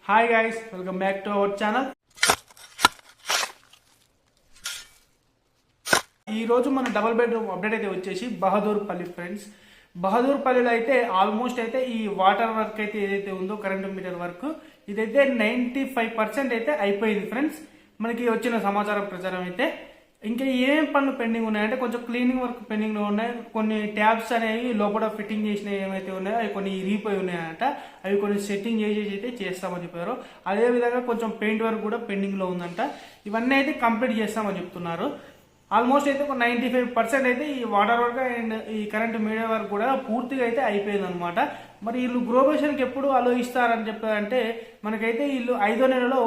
Hi guys, welcome back to our channel. ఈ రోజు మన డబుల్ బెడ్రూమ్ అప్డేట్ అయితే వచ్చేసి బహదూర్పల్లి ఫ్రెండ్స్. బహదూర్పల్లిలో అయితే ఆల్మోస్ట్ అయితే ఈ వాటర్ వర్క్ అయితే ఏదైతే ఉందో కరెంట్ మీటర్ వర్క్ ఇదైతే 95% అయితే అయిపోయింది ఫ్రెండ్స్. మనకి వచ్చిన సమాచారం ప్రచారం అయితే ఇంకా ఏం పనులు పెండింగ్ ఉన్నాయంటే కొంచెం క్లీనింగ్ వర్క్ పెండింగ్ లో ఉన్నాయి. కొన్ని ట్యాబ్స్ అనేవి లోపల ఫిట్టింగ్ చేసిన ఏమైతే ఉన్నాయో అవి కొన్ని ఇరిగిపోయి ఉన్నాయంట. అవి కొన్ని సెట్టింగ్ చేసి అయితే చేస్తామని చెప్పారు. అదే విధంగా కొంచెం పెయింట్ వర్క్ కూడా పెండింగ్ లో ఉందంట. ఇవన్నీ అయితే కంప్లీట్ చేస్తామని చెప్తున్నారు. ఆల్మోస్ట్ అయితే ఒక 95% అయితే ఈ వాటర్ వర్క్ అండ్ ఈ కరెంట్ మీడియా వర్క్ కూడా పూర్తిగా అయితే అయిపోయింది అనమాట. మరి వీళ్ళు గృహప్రవేశానికి ఎప్పుడు అలో ఇస్తారని చెప్పారంటే మనకైతే వీళ్ళు 5వ నెలలో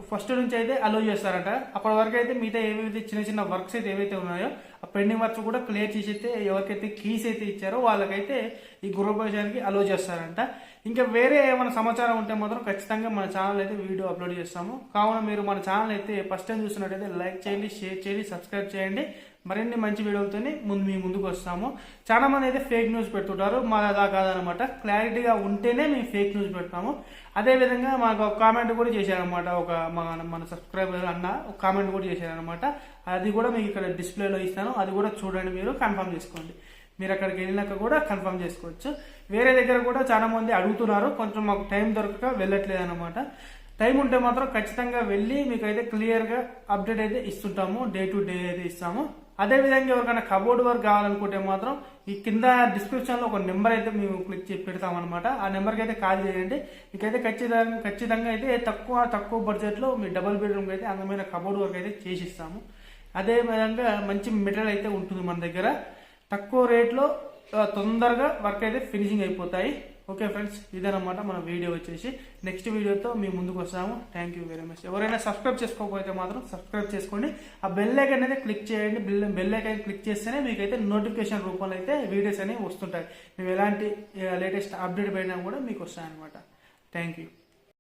ఫస్ట్ నుంచి అయితే అలో చేస్తారట. అప్పటి వరకు అయితే మిగతా ఏవైతే చిన్న చిన్న వర్క్స్ అయితే ఏవైతే ఉన్నాయో ఆ పెండింగ్ వర్క్స్ కూడా క్లియర్ చేసి అయితే ఎవరికైతే కీస్ అయితే ఇచ్చారో వాళ్ళకైతే ఈ గృహప్రవేశానికి అలో చేస్తారంట. ఇంకా వేరే ఏమైనా సమాచారం ఉంటే మాత్రం ఖచ్చితంగా మన ఛానల్ అయితే వీడియో అప్లోడ్ చేస్తాము. కావున మీరు మన ఛానల్ అయితే ఫస్ట్ టైం చూస్తున్నట్టయితే లైక్ చేయండి, షేర్ చేయండి, సబ్స్క్రైబ్ చేయండి. మరిన్ని మంచి వీడియోలతోనే మీ ముందుకు వస్తాము. చాలా మంది అయితే ఫేక్ న్యూస్ పెడుతుంటారు, మాది అలా కాదనమాట. క్లారిటీగా ఉంటేనే మేము ఫేక్ న్యూస్ పెడతాము. అదేవిధంగా మాకు ఒక కామెంట్ కూడా చేశారనమాట. మన సబ్స్క్రైబర్ అన్న ఒక కామెంట్ కూడా చేశారనమాట. అది కూడా మీకు ఇక్కడ డిస్ప్లేలో ఇస్తాను, అది కూడా చూడండి, మీరు కన్ఫర్మ్ చేసుకోండి. మీరు అక్కడికి వెళ్ళినాక కూడా కన్ఫర్మ్ చేసుకోవచ్చు. వేరే దగ్గర కూడా చాలా మంది అడుగుతున్నారు, కొంచెం మాకు టైం దొరకక వెళ్ళట్లేదు అనమాట. టైం ఉంటే మాత్రం ఖచ్చితంగా వెళ్ళి మీకు అయితే క్లియర్గా అప్డేట్ అయితే ఇస్తుంటాము, డే టు డే అయితే ఇస్తాము. అదేవిధంగా ఎవరికైనా కబోర్డ్ వర్క్ కావాలనుకుంటే మాత్రం ఈ కింద డిస్క్రిప్షన్లో ఒక నెంబర్ అయితే మేము క్లిక్ చేసి పెడతామన్నమాట. ఆ నెంబర్కి అయితే కాల్ చేయండి. మీకైతే ఖచ్చితంగా అయితే తక్కువ బడ్జెట్లో మీ డబుల్ బెడ్రూమ్కి అయితే అందమైన కబోర్డ్ వర్క్ అయితే చేసిస్తాము. అదే విధంగా మంచి మెటీరియల్ అయితే ఉంటుంది మన దగ్గర. తక్కువ రేట్లో తొందరగా వర్క్ అయితే ఫినిషింగ్ అయిపోతాయి. ఓకే ఫ్రెండ్స్, ఇదేనమాట మన వీడియో వచ్చేసి. నెక్స్ట్ వీడియోతో మీ ముందుకు వస్తాము. Thank you very much. ఎవరైనా సబ్స్క్రైబ్ చేసుకోకపోతే మాత్రం సబ్స్క్రైబ్ చేసుకోండి. ఆ బెల్ ఐకాన్ అయితే క్లిక్ చేయండి. బెల్ ఐకాన్ క్లిక్ చేస్తేనే మీకైతే నోటిఫికేషన్ రూపంలో అయితే వీడియోస్ అనేవి వస్తుంటాయి. మేము ఎలాంటి లేటెస్ట్ అప్డేట్ పడినా కూడా మీకు వస్తాయన్నమాట. Thank you.